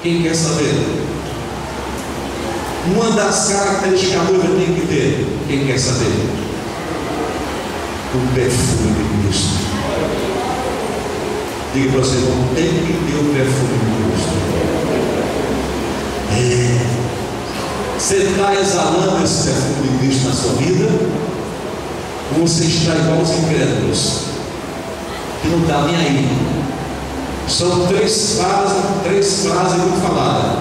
Quem quer saber? Uma das características que a noiva tem que ter. Quem quer saber? O perfume de Cristo. Diga para você, irmão, tem que ter o perfume de Cristo. Você está exalando esse perfume de Cristo na sua vida? Ou você está igual aos incrédulos, que não está nem aí? São três frases muito faladas.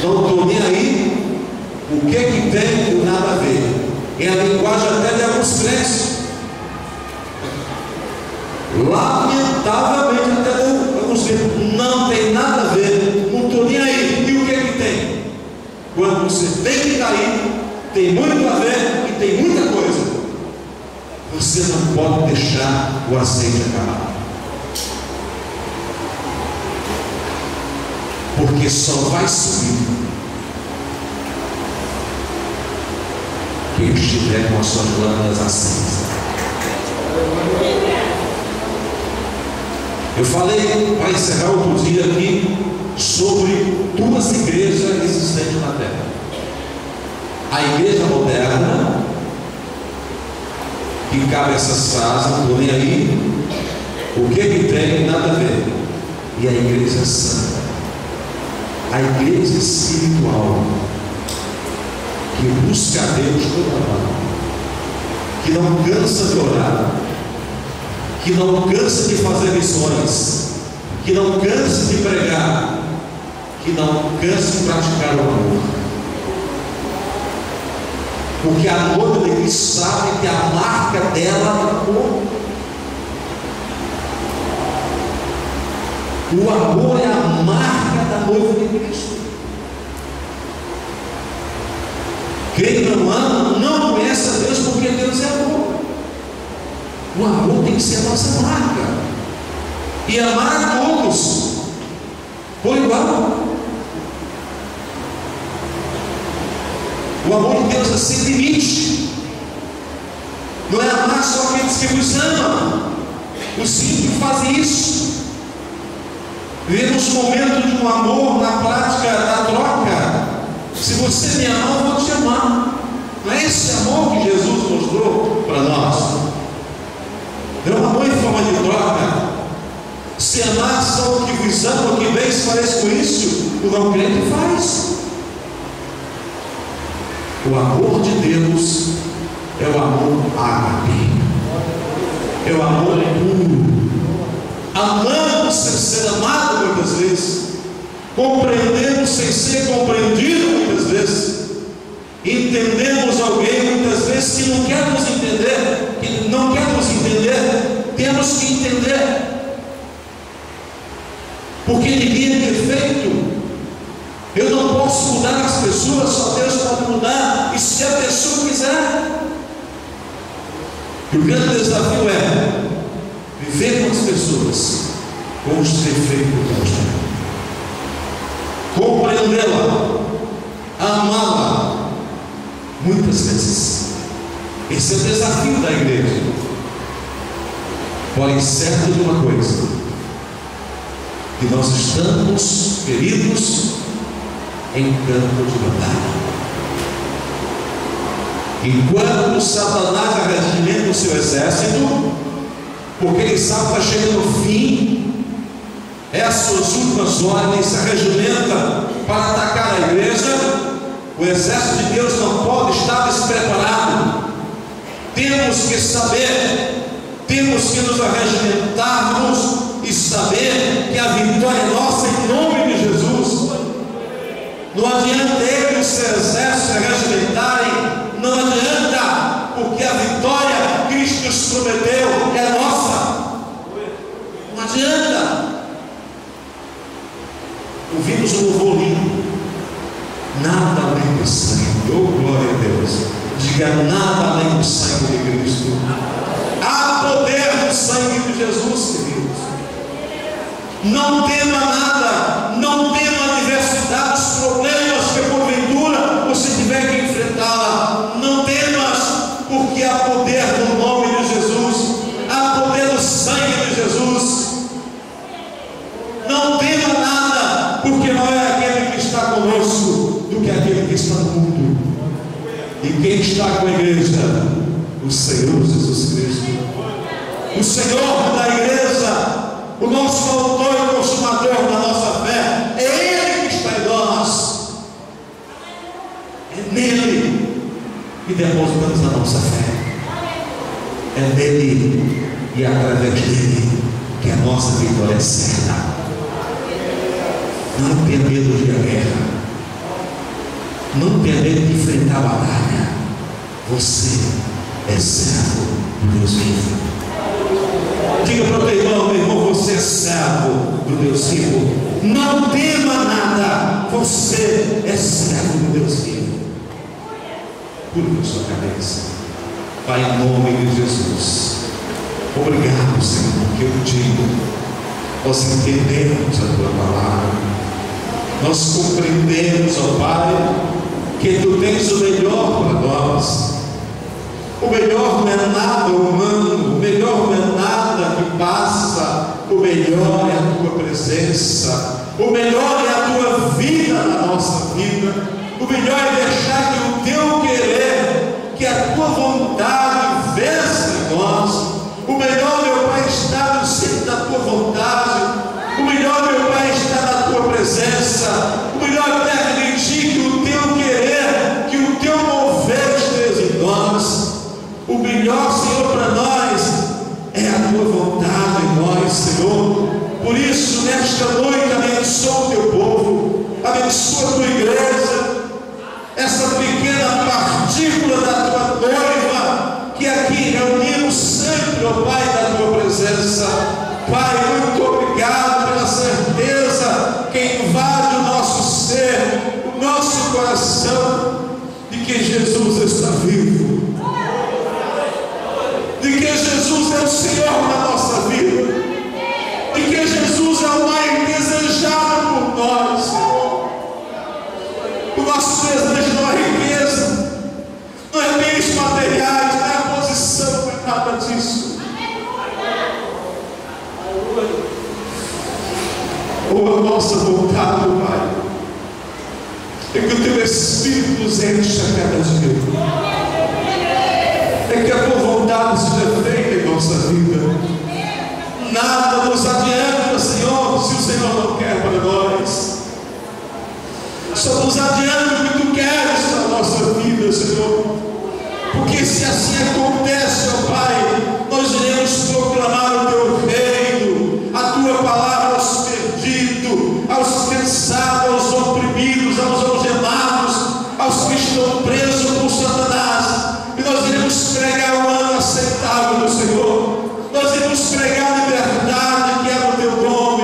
Não estou nem aí. O que tem nada a ver? É a linguagem até de alguns crentes. Lamentavelmente até de alguns crentes. Não tem nada a ver. Não estou nem aí. E o que tem? Quando você tem que cair, tem muito a ver e tem muita coisa. Você não pode deixar o azeite acabar. Porque só vai subir quem estiver com as suas lâminas acesas. Eu falei, para encerrar outro dia aqui, sobre duas igrejas existentes na terra. A igreja moderna, que cabe essas frases, não estou nem aí, o que tem, nada a ver. E a igreja santa, a igreja espiritual, que busca a Deus toda hora, que não cansa de orar, que não cansa de fazer missões, que não cansa de pregar, que não cansa de praticar o amor. Porque a noiva de Cristo sabe que a marca dela é o amor. O amor é a marca da noiva de Cristo. Quem não ama não conhece a Deus, porque Deus é amor. O amor tem que ser a nossa marca. E amar a todos por igual. O amor de Deus é sem limite. Não é amar só aqueles que vos amam. Os ímpios fazem isso. Vivemos um momento de um amor na prática da troca. Se você me amar, eu vou te amar. Não é esse amor que Jesus mostrou para nós. É um amor em forma de troca. Se amar só o que vos ama, o que bem se parece com isso, o não crente faz. O amor de Deus é o amor ágape, é o amor puro. Amamos sem ser amado muitas vezes, compreendemos sem ser compreendido muitas vezes, entendemos alguém muitas vezes que não quer nos entender, temos que entender, porque ninguém é perfeito. Eu não posso mudar as pessoas, só Deus pode mudar, e se a pessoa quiser. E o grande desafio é viver com as pessoas com os defeitos delas, compreendê-la, amá-la. Muitas vezes esse é o desafio da igreja. Porém, certo de uma coisa, que nós estamos feridos em campo de batalha. Enquanto Satanás arregimenta o seu exército, porque ele sabe que está chegando o fim, é as suas últimas ordens, se arregimenta para atacar a igreja, o exército de Deus não pode estar despreparado. Temos que saber, temos que nos arregimentarmos e saber que a vitória é nossa em nome de Jesus. Não adianta ele e o seu exército se regimentarem, não adianta, porque a vitória Cristo nos prometeu é nossa. Não adianta. Ouvimos um louvor lindo. Nada além do sangue. Oh, glória a Deus. Diga: nada além do sangue de Cristo. Há poder no sangue de Jesus, queridos. Não tema nada, não tema adversidades, problemas que porventura você tiver que enfrentá-la. Não temas, porque há poder no nome de Jesus, há poder no sangue de Jesus. Não tema nada, porque não é aquele que está conosco do que aquele que está no mundo. E quem está com a igreja? O Senhor Jesus Cristo. O Senhor da igreja, o nosso autor e consumador da nossa fé, é Ele que está em nós. É nele que depositamos a nossa fé. É nele e através dele que a nossa vitória é certa. Não tenha medo de a guerra. Não tenha medo de enfrentar a batalha. Você é servo do Deus vivo. Diga para o teu irmão, meu irmão, você é servo do Deus vivo. Não tema nada. Você é servo do Deus vivo. Curva a sua cabeça. Pai, em nome de Jesus, obrigado, Senhor, porque eu digo, nós entendemos a tua palavra. Nós compreendemos, ó Pai, que tu tens o melhor para nós. O melhor não é nada humano, o melhor não é nada que passa, o melhor é a tua presença, o melhor é a tua vida na nossa vida, o melhor é deixar que o teu querer, que a tua vontade vença em nós. O melhor, meu Pai, está no centro da tua vontade. O melhor, meu Pai, está na tua presença. O melhor é permitir que o teu querer, que o teu mover esteja em nós. O melhor, Senhor, para nós é a tua vontade em nós, Senhor. Por isso, nesta noite, abençoa o teu povo, abençoa a tua igreja, essa pequena partícula da tua noiva, que aqui reunimos sempre, ó Pai, da tua presença. Pai, muito obrigado pela certeza que invade o nosso ser, o nosso coração, de que Jesus está vivo, de que Jesus é o Senhor da nossa vida, de que Jesus é o mais desejado por nós, Senhor. O nosso desejo não é riqueza, não é bens materiais, não é a posição, não é nada disso. Ou a nossa vontade, Pai, é que o teu Espírito nos enche a cada dia, é que a tua vontade seja feita em nossa vida. Nada nos adianta, Senhor, se o Senhor não quer para nós. Só nos adianta o que tu queres na nossa vida, Senhor. Porque se assim acontece, ó Pai, nós iremos proclamar o teu reino, a tua palavra aos perdidos, aos cansados, aos oprimidos, aos algemados, aos que estão presos por Satanás. E nós iremos pregar o ano aceitável do Senhor. Nós iremos pregar a liberdade que é no teu nome,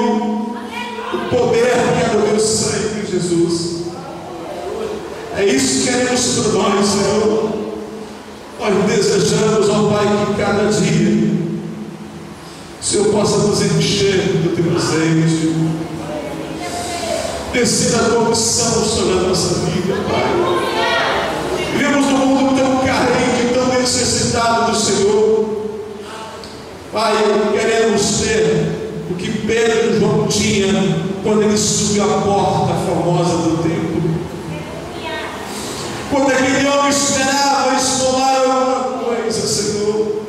o poder que é no teu sangue, Jesus. É isso que queremos para nós, Senhor. Nós desejamos, ó Pai, que cada dia o Senhor possa nos encher do teu desejo, descer a tua unção sobre a nossa vida, Pai. Vivemos num mundo tão carente, tão necessitado do Senhor. Pai, queremos ter o que Pedro e João tinham quando ele subiu a porta famosa do templo. Quando aquele homem esperava esmolar alguma coisa, Senhor,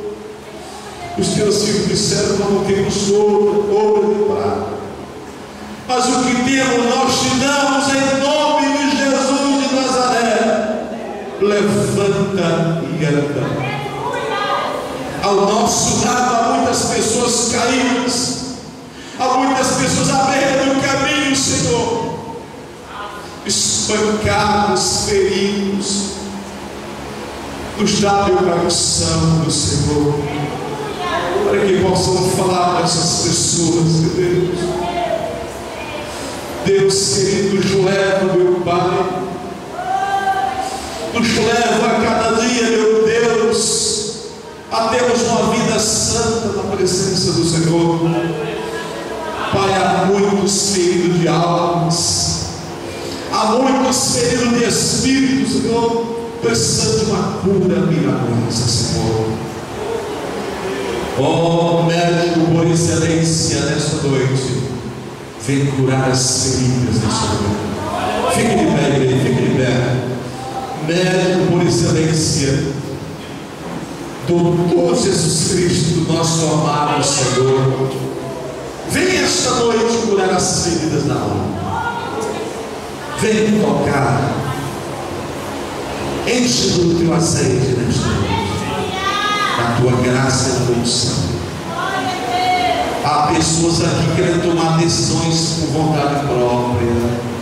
os teus filhos disseram: não temos ouro de prata, mas o que temos nós te damos em nome de Jesus de Nazaré. Levanta e anda. Ao nosso lado há muitas pessoas caídas, há muitas pessoas à beira do caminho, Senhor, espancados, feridos. Nos dá a unção do Senhor, para que possam falar dessas pessoas, Deus. Deus querido, nos leva, meu Pai, nos leva a cada dia, meu Deus, a termos uma vida santa na presença do Senhor. Pai, há muitos feridos de almas, há muitos feridos de espírito, Senhor, precisando de uma cura milagrosa, Senhor. Ó médico por excelência nesta noite, vem curar as feridas deste lugar. Fique de pé, igreja, fique de pé. Médico por excelência, Doutor Jesus Cristo, nosso amado Senhor, vem esta noite curar as feridas da alma. Vem tocar. Enche do teu azeite nesta noite, da tua graça e da tua unção. Há pessoas aqui querendo tomar decisões por vontade própria.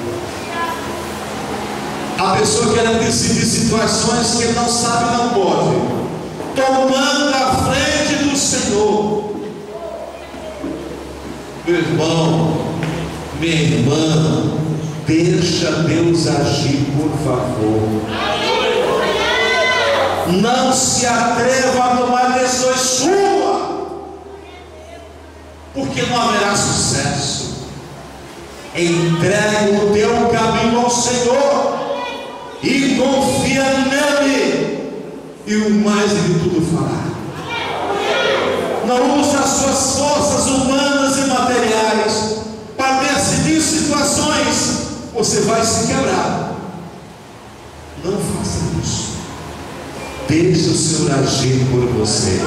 Há pessoa querendo decidir situações que não sabe e não pode, tomando a frente do Senhor. Meu irmão, minha irmã, deixa Deus agir, por favor. Não se atreva a tomar decisões suas, porque não haverá sucesso. Entrega o teu caminho ao Senhor e confia nele, e o mais ele tudo fará. Não use as suas forças humanas e materiais para decidir situações, você vai se quebrar. Não faça isso. Deixe o Senhor agir por você.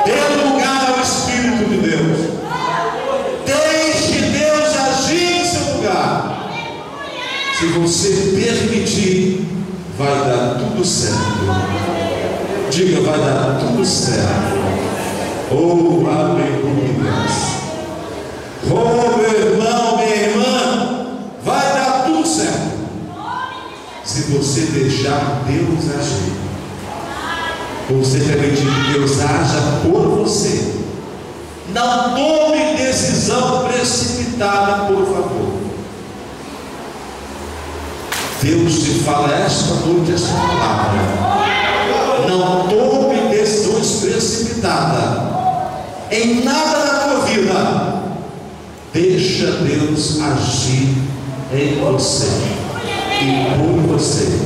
Dê lugar ao Espírito de Deus. Deixe Deus agir em seu lugar. Se você permitir, vai dar tudo certo. Diga, vai dar tudo certo. Oh, aleluia. Oh, meu irmão, minha irmã, vai dar tudo certo. Se você deixar Deus agir, você permitir que Deus haja por você. Não tome decisão precipitada, por favor. Deus te fala esta noite esta palavra. Não tome decisões precipitadas em nada da tua vida. Deixa Deus agir em você e por você.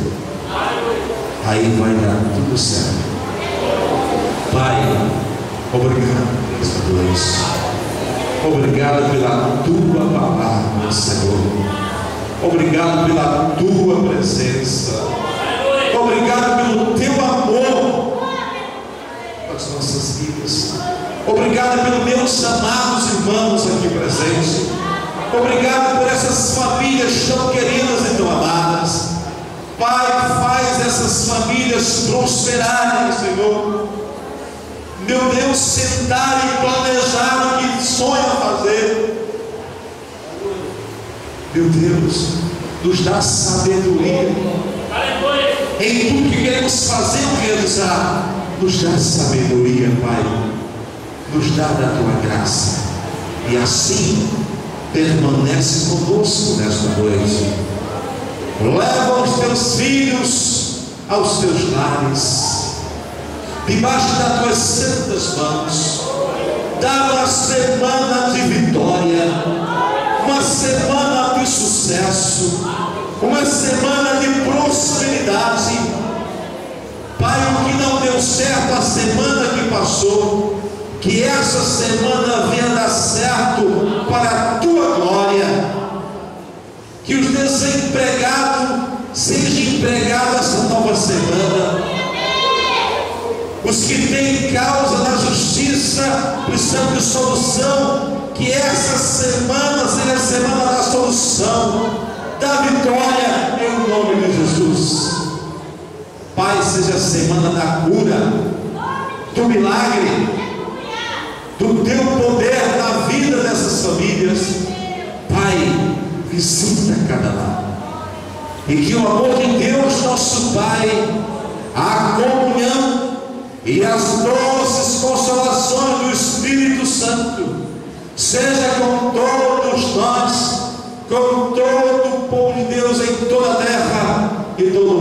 Aí vai dar tudo certo. Pai, obrigado por esta noite. Obrigado pela tua palavra, Senhor. Obrigado pela tua presença. Obrigado pelo teu amor nas nossas vidas. Obrigado pelos meus amados irmãos aqui presentes. Obrigado por essas famílias tão queridas e tão amadas. Pai, faz essas famílias prosperarem, Senhor. Meu Deus, sentar e planejar o que sonha fazer. Meu Deus, nos dá sabedoria em tudo que queremos fazer ou realizar. Nos dá sabedoria, Pai. Nos dá da tua graça. E assim permanece conosco nesta noite. Leva os teus filhos aos teus lares, debaixo das tuas santas mãos. Dá uma semana de vitória, uma semana de sucesso, uma semana de prosperidade. Pai, o que não deu certo a semana que passou, que essa semana venha dar certo para a tua glória. Que os desempregados sejam empregados essa nova semana. Os que têm causa na justiça, precisando de solução, que essa semana seja a semana da solução, da vitória, em nome de Jesus. Pai, seja a semana da cura, do milagre, do teu poder na vida dessas famílias. Pai, visita cada lar, e que o amor de Deus nosso Pai, a comunhão e as doces consolações do Espírito Santo seja com todos nós, com todo o povo de Deus em toda a terra e todo